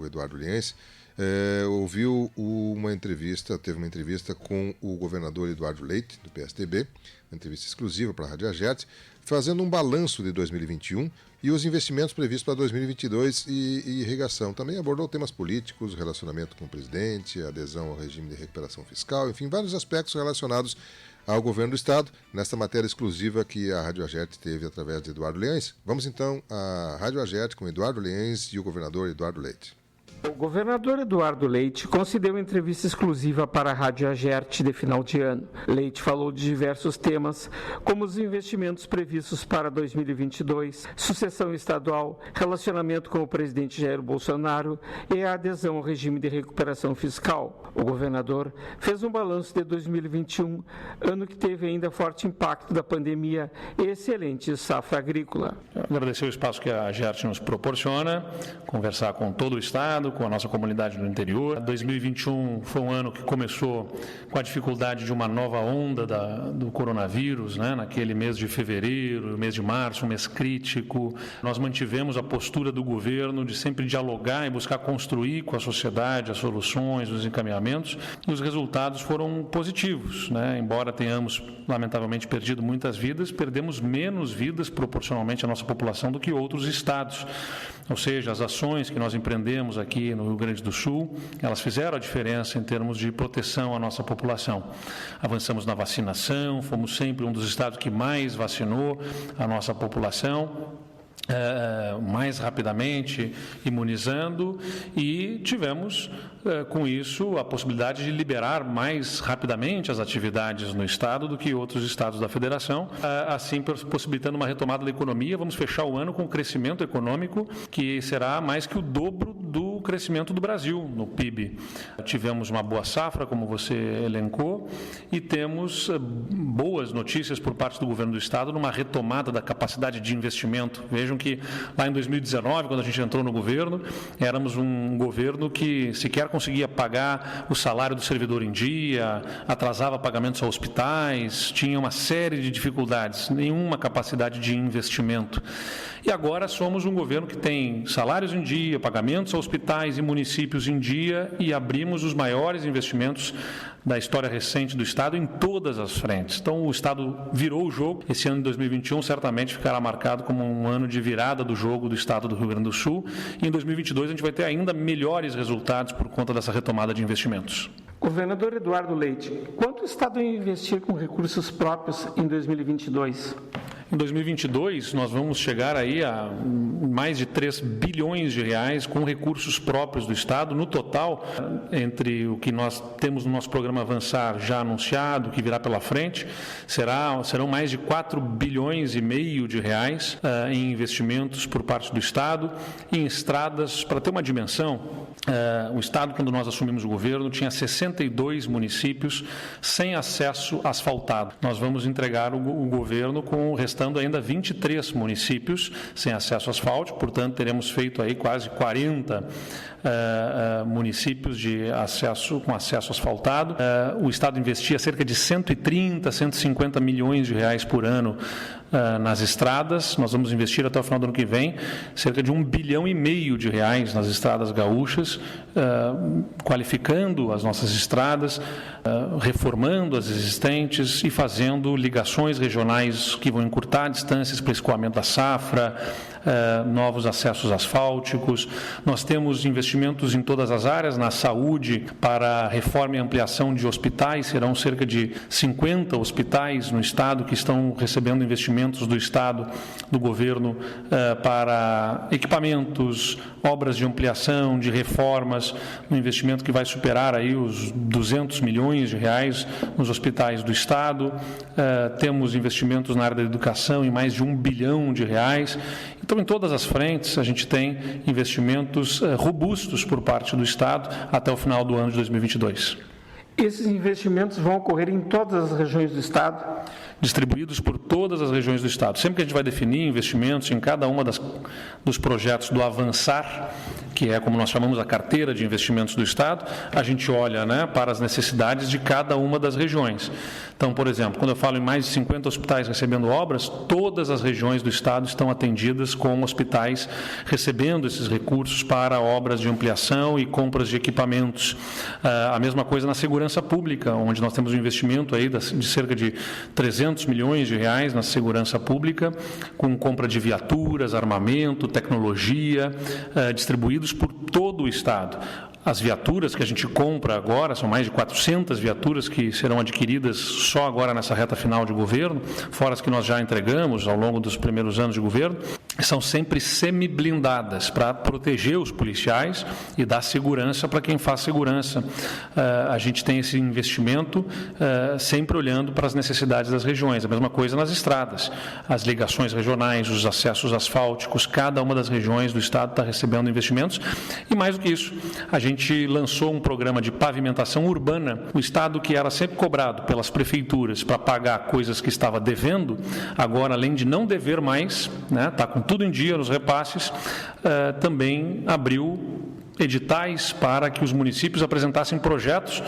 o Eduardo Liense, ouviu teve uma entrevista com o governador Eduardo Leite, do PSDB, uma entrevista exclusiva para a Rádio Agerte, fazendo um balanço de 2021 e os investimentos previstos para 2022 e irrigação. Também abordou temas políticos, relacionamento com o presidente, adesão ao regime de recuperação fiscal, enfim, vários aspectos relacionados ao governo do Estado, nesta matéria exclusiva que a Rádio Agerte teve através de Eduardo Liense. Vamos então à Rádio Agerte com Eduardo Liense e o governador Eduardo Leite. O governador Eduardo Leite concedeu entrevista exclusiva para a Rádio Agerte de final de ano. Leite falou de diversos temas, como os investimentos previstos para 2022, sucessão estadual, relacionamento com o presidente Jair Bolsonaro e a adesão ao regime de recuperação fiscal. O governador fez um balanço de 2021, ano que teve ainda forte impacto da pandemia e excelente safra agrícola. Agradecer o espaço que a Agerte nos proporciona, conversar com todo o Estado, com a nossa comunidade no interior. 2021 foi um ano que começou com a dificuldade de uma nova onda do coronavírus, naquele mês de fevereiro, mês de março, um mês crítico. Nós mantivemos a postura do governo de sempre dialogar e buscar construir com a sociedade as soluções, os encaminhamentos, e os resultados foram positivos. Embora tenhamos, lamentavelmente, perdido muitas vidas, perdemos menos vidas proporcionalmente à nossa população do que outros estados. Ou seja, as ações que nós empreendemos aqui no Rio Grande do Sul, elas fizeram a diferença em termos de proteção à nossa população. Avançamos na vacinação, fomos sempre um dos estados que mais vacinou a nossa população, mais rapidamente imunizando, e tivemos com isso a possibilidade de liberar mais rapidamente as atividades no estado do que outros estados da federação, assim possibilitando uma retomada da economia. Vamos fechar o ano com um crescimento econômico que será mais que o dobro do crescimento do Brasil no PIB. Tivemos uma boa safra, como você elencou, e temos boas notícias por parte do governo do estado numa retomada da capacidade de investimento. Vejam que lá em 2019, quando a gente entrou no governo, éramos um governo que sequer conseguia pagar o salário do servidor em dia, atrasava pagamentos a hospitais, tinha uma série de dificuldades, nenhuma capacidade de investimento. E agora somos um governo que tem salários em dia, pagamentos a hospitais e municípios em dia, e abrimos os maiores investimentos da história recente do Estado em todas as frentes. Então, o Estado virou o jogo. Esse ano de 2021 certamente ficará marcado como um ano de virada do jogo do Estado do Rio Grande do Sul, e em 2022 a gente vai ter ainda melhores resultados por conta dessa retomada de investimentos. Governador Eduardo Leite, quanto o Estado vai investir com recursos próprios em 2022? Em 2022, nós vamos chegar aí a mais de 3 bilhões de reais com recursos próprios do Estado. No total, entre o que nós temos no nosso programa Avançar já anunciado, que virá pela frente, serão mais de 4 bilhões e meio de reais em investimentos por parte do Estado, em estradas. Para ter uma dimensão, o Estado, quando nós assumimos o governo, tinha 62 municípios sem acesso asfaltado. Nós vamos entregar o governo com o restante ainda 23 municípios sem acesso asfáltico, portanto teremos feito aí quase 40 municípios com acesso asfaltado. O Estado investia cerca de 130, 150 milhões de reais por ano nas estradas. Nós vamos investir até o final do ano que vem cerca de 1,5 bilhão de reais nas estradas gaúchas, qualificando as nossas estradas, reformando as existentes e fazendo ligações regionais que vão encurtar distâncias para escoamento da safra, novos acessos asfálticos. Nós temos investimentos em todas as áreas. Na saúde, para reforma e ampliação de hospitais, serão cerca de 50 hospitais no Estado que estão recebendo investimentos do Estado, do governo, para equipamentos, obras de ampliação, de reformas, um investimento que vai superar aí os 200 milhões de reais nos hospitais do Estado. Temos investimentos na área da educação em mais de 1 bilhão de reais. Então, em todas as frentes, a gente tem investimentos robustos por parte do Estado até o final do ano de 2022. Esses investimentos vão ocorrer em todas as regiões do Estado? Distribuídos por todas as regiões do Estado. Sempre que a gente vai definir investimentos em cada uma dos projetos do Avançar, que é como nós chamamos a carteira de investimentos do Estado, a gente olha, né, para as necessidades de cada uma das regiões. Então, por exemplo, quando eu falo em mais de 50 hospitais recebendo obras, todas as regiões do Estado estão atendidas com hospitais recebendo esses recursos para obras de ampliação e compras de equipamentos. A mesma coisa na segurança pública, onde nós temos um investimento aí de cerca de 300 milhões de reais na segurança pública, com compra de viaturas, armamento, tecnologia, distribuídos por todo o Estado. As viaturas que a gente compra agora, são mais de 400 viaturas que serão adquiridas só agora nessa reta final de governo, fora as que nós já entregamos ao longo dos primeiros anos de governo, são sempre semi-blindadas para proteger os policiais e dar segurança para quem faz segurança. A gente tem esse investimento sempre olhando para as necessidades das regiões. A mesma coisa nas estradas, as ligações regionais, os acessos asfálticos, cada uma das regiões do Estado está recebendo investimentos. E mais do que isso, a gente lançou um programa de pavimentação urbana. O Estado, que era sempre cobrado pelas prefeituras para pagar coisas que estava devendo, agora, além de não dever mais, está com tudo em dia nos repasses, também abriu editais para que os municípios apresentassem projetos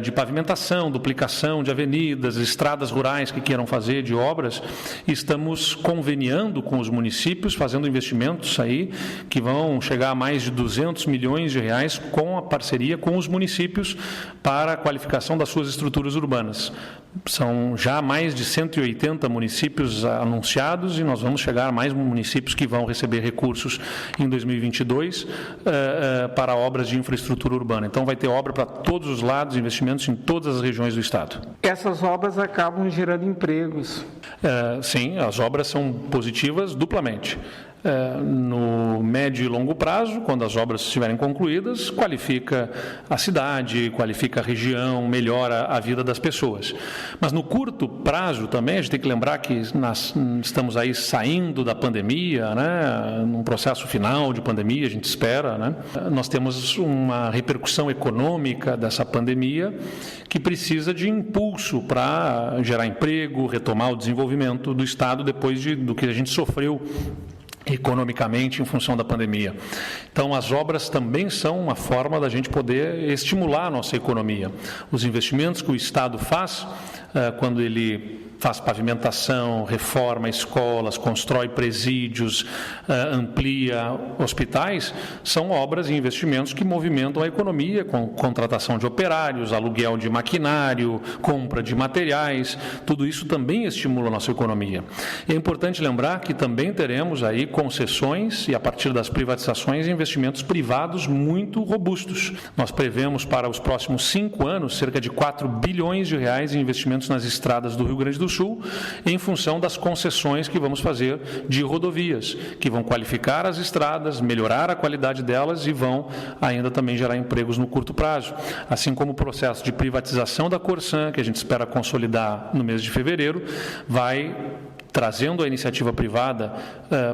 de pavimentação, duplicação de avenidas, estradas rurais que queiram fazer de obras. Estamos conveniando com os municípios, fazendo investimentos aí que vão chegar a mais de 200 milhões de reais com a parceria com os municípios para a qualificação das suas estruturas urbanas. São já mais de 180 municípios anunciados e nós vamos chegar a mais municípios que vão receber recursos em 2022 para obras de infraestrutura urbana. Então vai ter obra para todos os lados, investimentos em todas as regiões do Estado. Essas obras acabam gerando empregos. Sim, as obras são positivas duplamente. No médio e longo prazo, quando as obras estiverem concluídas, qualifica a cidade, qualifica a região, melhora a vida das pessoas. Mas no curto prazo também, a gente tem que lembrar que nós estamos aí saindo da pandemia, né, num processo final de pandemia, a gente espera, né? Nós temos uma repercussão econômica dessa pandemia que precisa de impulso para gerar emprego, retomar o desenvolvimento do Estado depois do que a gente sofreu economicamente em função da pandemia. Então, as obras também são uma forma da gente poder estimular a nossa economia. Os investimentos que o Estado faz, quando ele faz pavimentação, reforma escolas, constrói presídios, amplia hospitais, são obras e investimentos que movimentam a economia, com contratação de operários, aluguel de maquinário, compra de materiais, tudo isso também estimula a nossa economia. É importante lembrar que também teremos aí concessões e, a partir das privatizações, investimentos privados muito robustos. Nós prevemos para os próximos 5 anos cerca de 4 bilhões de reais em investimentos nas estradas do Rio Grande do Sul, em função das concessões que vamos fazer de rodovias, que vão qualificar as estradas, melhorar a qualidade delas e vão ainda também gerar empregos no curto prazo. Assim como o processo de privatização da Corsan, que a gente espera consolidar no mês de fevereiro, vai trazendo a iniciativa privada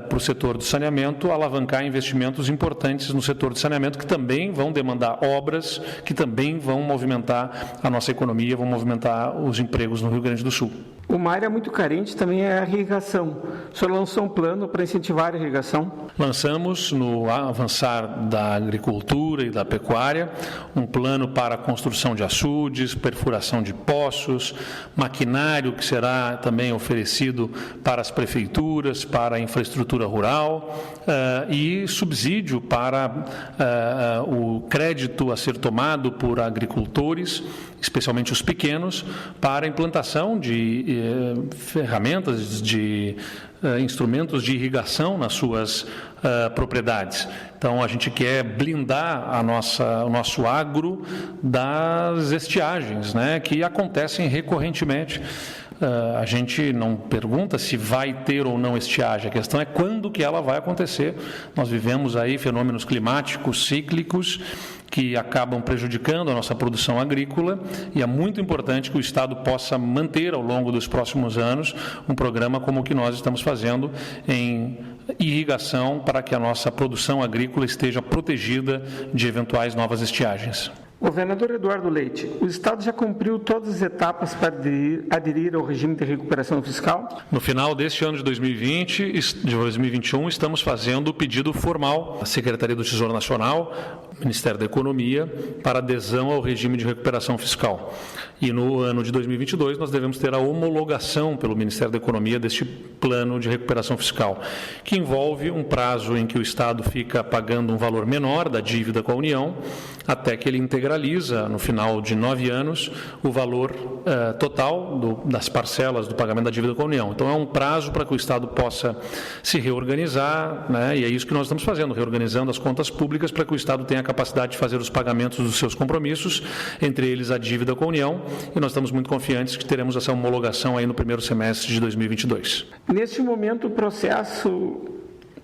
para o setor do saneamento, alavancar investimentos importantes no setor do saneamento, que também vão demandar obras, que também vão movimentar a nossa economia, vão movimentar os empregos no Rio Grande do Sul. Uma área muito carente também é a irrigação. O senhor lançou um plano para incentivar a irrigação? Lançamos, no avançar da agricultura e da pecuária, um plano para a construção de açudes, perfuração de poços, maquinário que será também oferecido para as prefeituras, para a infraestrutura rural e subsídio para o crédito a ser tomado por agricultores, especialmente os pequenos, para a implantação de ferramentas, de instrumentos de irrigação nas suas propriedades. Então, a gente quer blindar o nosso agro das estiagens, né, que acontecem recorrentemente. A gente não pergunta se vai ter ou não estiagem, a questão é quando que ela vai acontecer. Nós vivemos aí fenômenos climáticos cíclicos que acabam prejudicando a nossa produção agrícola e é muito importante que o Estado possa manter ao longo dos próximos anos um programa como o que nós estamos fazendo em irrigação para que a nossa produção agrícola esteja protegida de eventuais novas estiagens. Governador Eduardo Leite, o Estado já cumpriu todas as etapas para aderir ao regime de recuperação fiscal? No final deste ano de 2021, estamos fazendo o pedido formal à Secretaria do Tesouro Nacional, Ministério da Economia, para adesão ao regime de recuperação fiscal. E no ano de 2022, nós devemos ter a homologação pelo Ministério da Economia deste plano de recuperação fiscal, que envolve um prazo em que o Estado fica pagando um valor menor da dívida com a União, até que ele integraliza, no final de 9 anos, o valor total das parcelas do pagamento da dívida com a União. Então, é um prazo para que o Estado possa se reorganizar, né? E é isso que nós estamos fazendo, reorganizando as contas públicas para que o Estado tenha a capacidade de fazer os pagamentos dos seus compromissos, entre eles a dívida com a União, e nós estamos muito confiantes que teremos essa homologação aí no primeiro semestre de 2022. Neste momento, o processo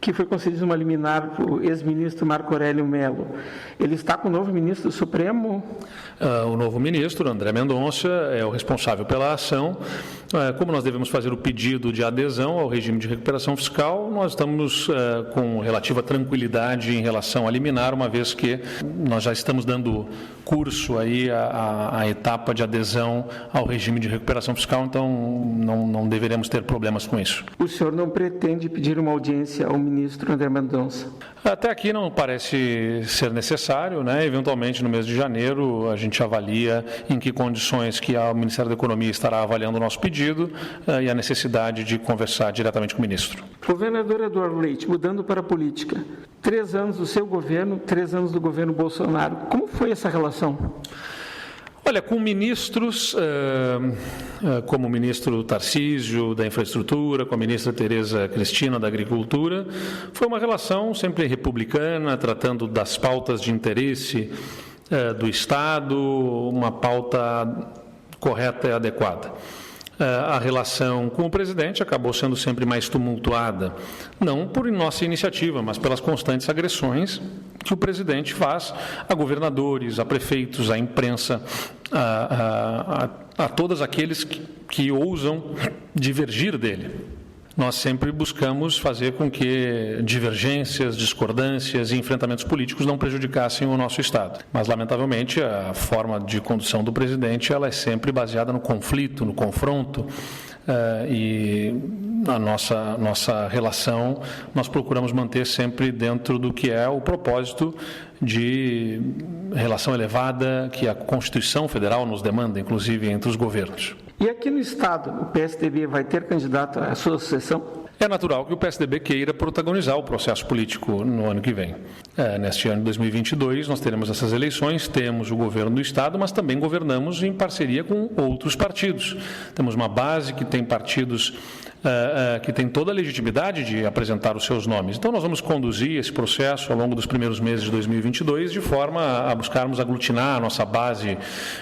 que foi concedido uma liminar para o ex-ministro Marco Aurélio Mello, ele está com o novo ministro do Supremo? O novo ministro, André Mendonça, é o responsável pela ação. Como nós devemos fazer o pedido de adesão ao regime de recuperação fiscal, nós estamos com relativa tranquilidade em relação a liminar, uma vez que nós já estamos dando curso aí à etapa de adesão ao regime de recuperação fiscal, então não deveremos ter problemas com isso. O senhor não pretende pedir uma audiência ao ministro André Mendonça? Até aqui não parece ser necessário, né? Eventualmente, no mês de janeiro, a gente avalia em que condições que o Ministério da Economia estará avaliando o nosso pedido e a necessidade de conversar diretamente com o ministro. Governador Eduardo Leite, mudando para a política, 3 anos do seu governo, 3 anos do governo Bolsonaro, como foi essa relação? Olha, com ministros, como o ministro Tarcísio, da Infraestrutura, com a ministra Tereza Cristina, da Agricultura, foi uma relação sempre republicana, tratando das pautas de interesse do Estado, uma pauta correta e adequada. A relação com o presidente acabou sendo sempre mais tumultuada, não por nossa iniciativa, mas pelas constantes agressões que o presidente faz a governadores, a prefeitos, à imprensa, a todos aqueles que ousam divergir dele. Nós sempre buscamos fazer com que divergências, discordâncias e enfrentamentos políticos não prejudicassem o nosso Estado. Mas, lamentavelmente, a forma de condução do presidente ela é sempre baseada no conflito, no confronto, e a nossa relação nós procuramos manter sempre dentro do que é o propósito de relação elevada que a Constituição Federal nos demanda, inclusive entre os governos. E aqui no Estado, o PSDB vai ter candidato à sua sucessão? É natural que o PSDB queira protagonizar o processo político no ano que vem. Neste ano de 2022, nós teremos essas eleições, temos o governo do Estado, mas também governamos em parceria com outros partidos. Temos uma base que tem partidos que tem toda a legitimidade de apresentar os seus nomes. Então, nós vamos conduzir esse processo ao longo dos primeiros meses de 2022, de forma a buscarmos aglutinar a nossa base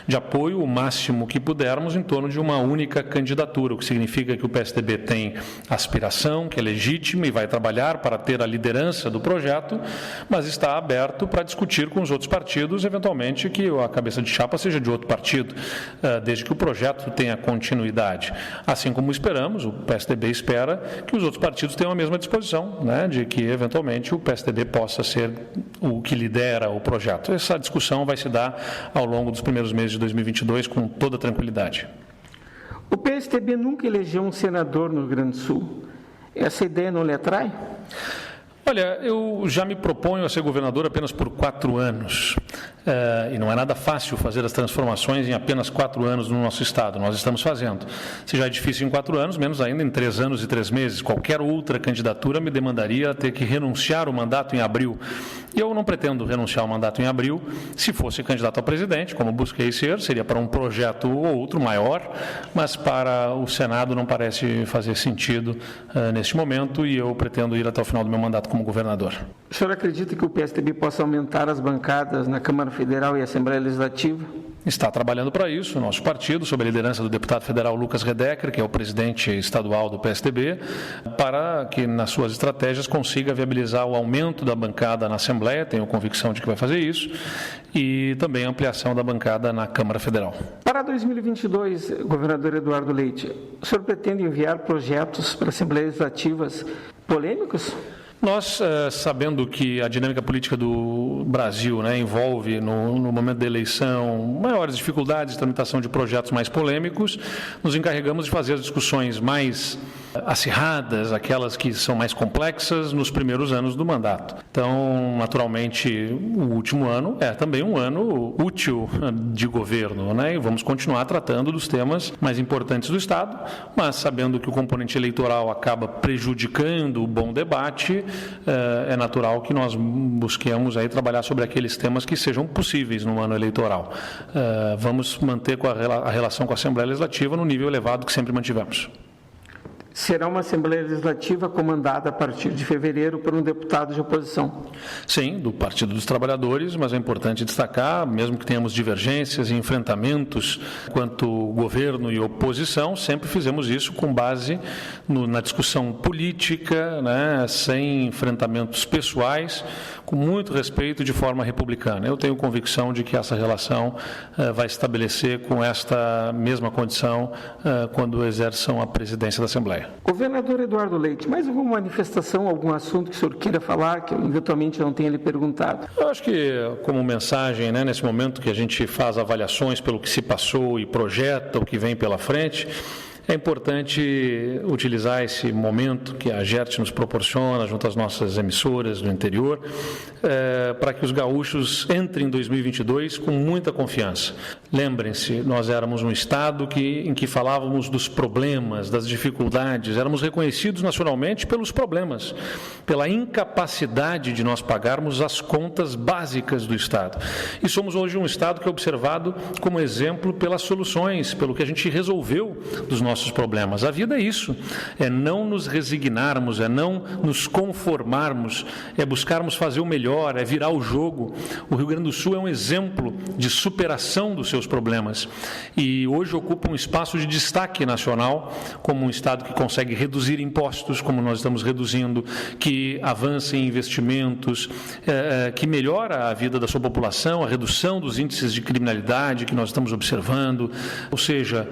de apoio o máximo que pudermos em torno de uma única candidatura, o que significa que o PSDB tem aspiração, que é legítima e vai trabalhar para ter a liderança do projeto, mas está aberto para discutir com os outros partidos, eventualmente, que a cabeça de chapa seja de outro partido, desde que o projeto tenha continuidade. Assim como esperamos, o PSDB espera que os outros partidos tenham a mesma disposição, né, de que, eventualmente, o PSDB possa ser o que lidera o projeto. Essa discussão vai se dar ao longo dos primeiros meses de 2022 com toda tranquilidade. O PSDB nunca elegeu um senador no Rio Grande do Sul. Essa ideia não lhe atrai? Olha, eu já me proponho a ser governador apenas por 4 anos. E não é nada fácil fazer as transformações em apenas 4 anos no nosso Estado. Nós estamos fazendo. Se já é difícil em 4 anos, menos ainda em 3 anos e 3 meses. Qualquer outra candidatura me demandaria ter que renunciar o mandato em abril. E eu não pretendo renunciar ao mandato em abril. Se fosse candidato a presidente, como busquei ser, seria para um projeto ou outro maior, mas para o Senado não parece fazer sentido neste momento e eu pretendo ir até o final do meu mandato como governador. O senhor acredita que o PSDB possa aumentar as bancadas na Câmara Federal e Assembleia Legislativa? Está trabalhando para isso, o nosso partido, sob a liderança do deputado federal Lucas Redecker, que é o presidente estadual do PSDB, para que nas suas estratégias consiga viabilizar o aumento da bancada na Assembleia, tenho convicção de que vai fazer isso, e também a ampliação da bancada na Câmara Federal. Para 2022, governador Eduardo Leite, o senhor pretende enviar projetos para Assembleias Legislativas polêmicos? Nós, sabendo que a dinâmica política do Brasil, né, envolve, no momento da eleição, maiores dificuldades de tramitação de projetos mais polêmicos, nos encarregamos de fazer as discussões mais acirradas, aquelas que são mais complexas, nos primeiros anos do mandato. Então, naturalmente, o último ano é também um ano útil de governo, né, e vamos continuar tratando dos temas mais importantes do Estado, mas sabendo que o componente eleitoral acaba prejudicando o bom debate, é natural que nós busquemos aí trabalhar sobre aqueles temas que sejam possíveis no ano eleitoral. Vamos manter a relação com a Assembleia Legislativa no nível elevado que sempre mantivemos. Será uma Assembleia Legislativa comandada a partir de fevereiro por um deputado de oposição. Sim, do Partido dos Trabalhadores, mas é importante destacar, mesmo que tenhamos divergências e enfrentamentos quanto governo e oposição, sempre fizemos isso com base na discussão política, né, sem enfrentamentos pessoais, com muito respeito, de forma republicana. Eu tenho convicção de que essa relação vai se estabelecer com esta mesma condição quando exerçam a presidência da Assembleia. Governador Eduardo Leite, mais alguma manifestação, algum assunto que o senhor queira falar, que eu eventualmente não tenha lhe perguntado? Eu acho que, como mensagem, né, nesse momento que a gente faz avaliações pelo que se passou e projeta o que vem pela frente, é importante utilizar esse momento que a GERT nos proporciona, junto às nossas emissoras do interior, para que os gaúchos entrem em 2022 com muita confiança. Lembrem-se, nós éramos um estado em que falávamos dos problemas, das dificuldades, éramos reconhecidos nacionalmente pelos problemas, pela incapacidade de nós pagarmos as contas básicas do estado. E somos hoje um estado que é observado como exemplo pelas soluções, pelo que a gente resolveu dos nossos problemas. A vida é isso, é não nos resignarmos, é não nos conformarmos, é buscarmos fazer o melhor, é virar o jogo. O Rio Grande do Sul é um exemplo de superação dos seus problemas e hoje ocupa um espaço de destaque nacional como um estado que consegue reduzir impostos, como nós estamos reduzindo, que avança em investimentos, que melhora a vida da sua população, a redução dos índices de criminalidade que nós estamos observando, ou seja,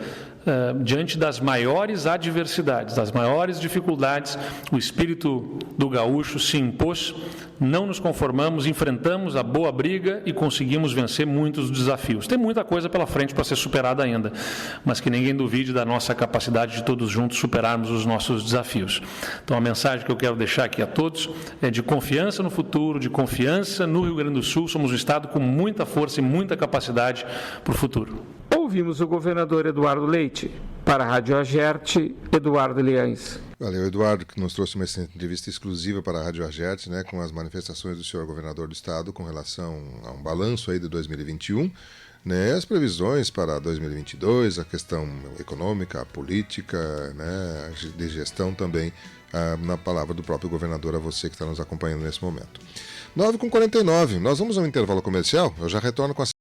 diante das maiores adversidades, das maiores dificuldades, o espírito do gaúcho se impôs, não nos conformamos, enfrentamos a boa briga e conseguimos vencer muitos desafios. Tem muita coisa pela frente para ser superada ainda, mas que ninguém duvide da nossa capacidade de todos juntos superarmos os nossos desafios. Então a mensagem que eu quero deixar aqui a todos é de confiança no futuro, de confiança no Rio Grande do Sul. Somos um estado com muita força e muita capacidade para o futuro. Ouvimos o governador Eduardo Leite. Para a Rádio Agerte, Eduardo Liães. Valeu, Eduardo, que nos trouxe uma entrevista exclusiva para a Rádio Agerte, né, com as manifestações do senhor governador do estado com relação a um balanço aí de 2021, né, as previsões para 2022, a questão econômica, a política, né, de gestão também, na palavra do próprio governador, a você que está nos acompanhando nesse momento. 9h49, nós vamos a um intervalo comercial, eu já retorno com a